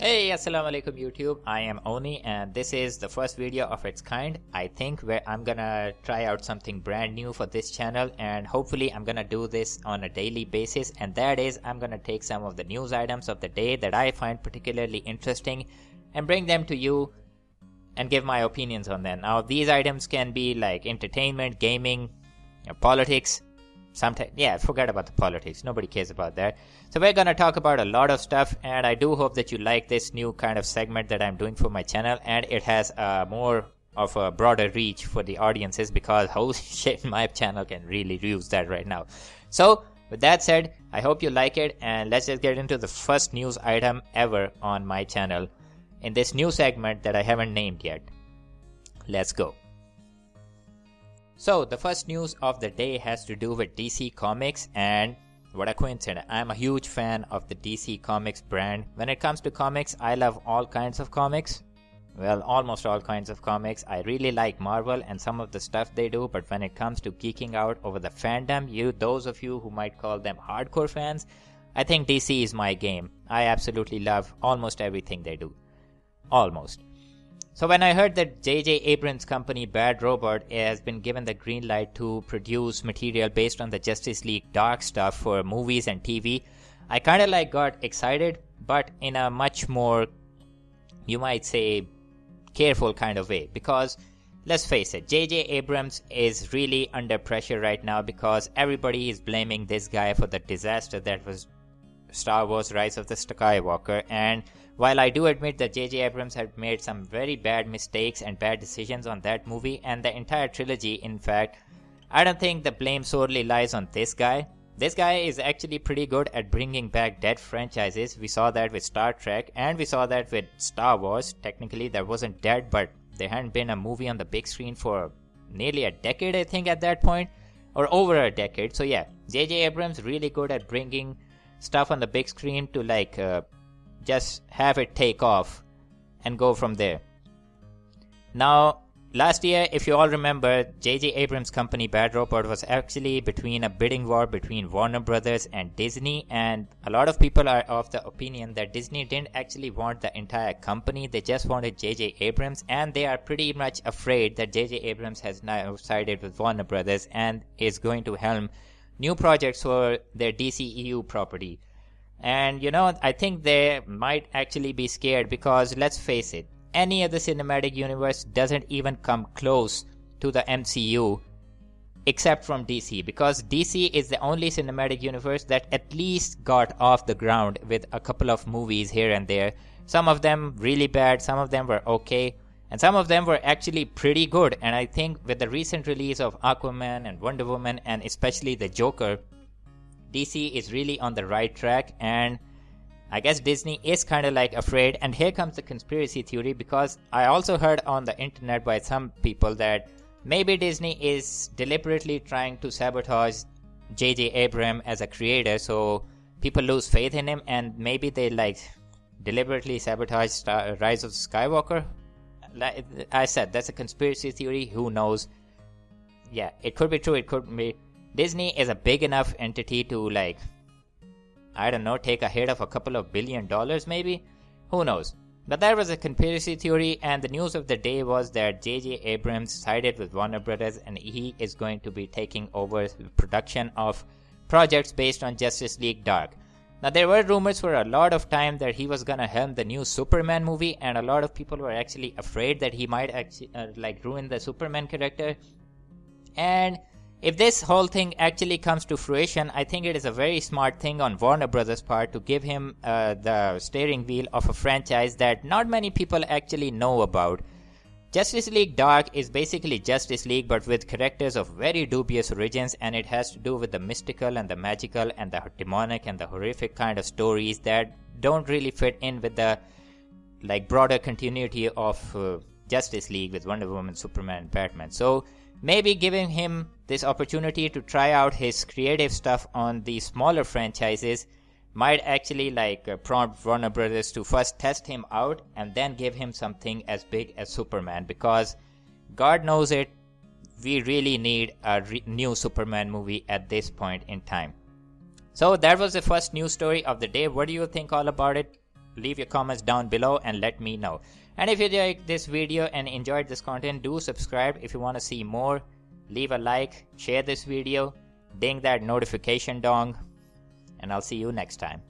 Hey, assalamu alaikum YouTube. I am Oni and this is the first video of its kind, I think, where I'm gonna try out something brand new for this channel, and hopefully I'm gonna do this on a daily basis, and that is I'm gonna take some of the news items of the day that I find particularly interesting and bring them to you and give my opinions on them. Now these items can be like entertainment, gaming, politics. Sometimes, yeah, forget about the politics. Nobody cares about that. So we're going to talk about a lot of stuff, and I do hope that you like this new kind of segment that I'm doing for my channel, and it has more of a broader reach for the audiences, because holy shit, my channel can really use that right now. So with that said, I hope you like it, and let's just get into the first news item ever on my channel in this new segment that I haven't named yet. Let's go. So the first news of the day has to do with DC Comics, and what a coincidence. I'm a huge fan of the DC Comics brand. When it comes to comics, I love all kinds of comics. Well, almost all kinds of comics. I really like Marvel and some of the stuff they do, but when it comes to geeking out over the fandom, those of you who might call them hardcore fans, I think DC is my game. I absolutely love almost everything they do. Almost. So when I heard that J.J. Abrams' company Bad Robot has been given the green light to produce material based on the Justice League Dark stuff for movies and TV, I kind of got excited, but in a much more, you might say, careful kind of way. Because let's face it, J.J. Abrams is really under pressure right now, because everybody is blaming this guy for the disaster that was Star Wars Rise of the Skywalker. And while I do admit that J.J. Abrams had made some very bad mistakes and bad decisions on that movie and the entire trilogy, in fact, I don't think the blame solely lies on this guy. This guy is actually pretty good at bringing back dead franchises. We saw that with Star Trek, and we saw that with Star Wars. Technically, that wasn't dead, but there hadn't been a movie on the big screen for nearly a decade, I think, at that point, or over a decade. So yeah, J.J. Abrams really good at bringing stuff on the big screen to just have it take off and go from there. Now, last year, if you all remember, J.J. Abrams' company Bad Robot was actually between a bidding war between Warner Brothers and Disney, and a lot of people are of the opinion that Disney didn't actually want the entire company, they just wanted J.J. Abrams, and they are pretty much afraid that J.J. Abrams has now sided with Warner Brothers and is going to helm new projects for their DCEU property. And I think they might actually be scared, because let's face it, any other cinematic universe doesn't even come close to the MCU except from DC, because DC is the only cinematic universe that at least got off the ground with a couple of movies here and there. Some of them really bad, some of them were okay, and some of them were actually pretty good. And I think with the recent release of Aquaman and Wonder Woman, and especially the Joker, DC is really on the right track, and I guess Disney is kind of afraid. And here comes the conspiracy theory, because I also heard on the internet by some people that maybe Disney is deliberately trying to sabotage J.J. Abrams as a creator, so people lose faith in him, and maybe they deliberately sabotage Rise of Skywalker. Like I said, that's a conspiracy theory. Who knows? Yeah, it could be true, it could be. Disney is a big enough entity to I don't know, take a hit of a couple of $1 billion maybe? Who knows? But that was a conspiracy theory, and the news of the day was that J.J. Abrams sided with Warner Brothers, and he is going to be taking over the production of projects based on Justice League Dark. Now there were rumors for a lot of time that he was gonna helm the new Superman movie, and a lot of people were actually afraid that he might actually ruin the Superman character. And if this whole thing actually comes to fruition, I think it is a very smart thing on Warner Brothers' part to give him the steering wheel of a franchise that not many people actually know about. Justice League Dark is basically Justice League, but with characters of very dubious origins, and it has to do with the mystical and the magical and the demonic and the horrific kind of stories that don't really fit in with the broader continuity of Justice League with Wonder Woman, Superman, and Batman. So maybe giving him this opportunity to try out his creative stuff on these smaller franchises might actually prompt Warner Brothers to first test him out and then give him something as big as Superman, because God knows it, we really need a new Superman movie at this point in time. So that was the first news story of the day. What do you think all about it? leave your comments down below and let me know. And if you liked this video and enjoyed this content, do subscribe if you want to see more. Leave a like, share this video, ding that notification dong, and I'll see you next time.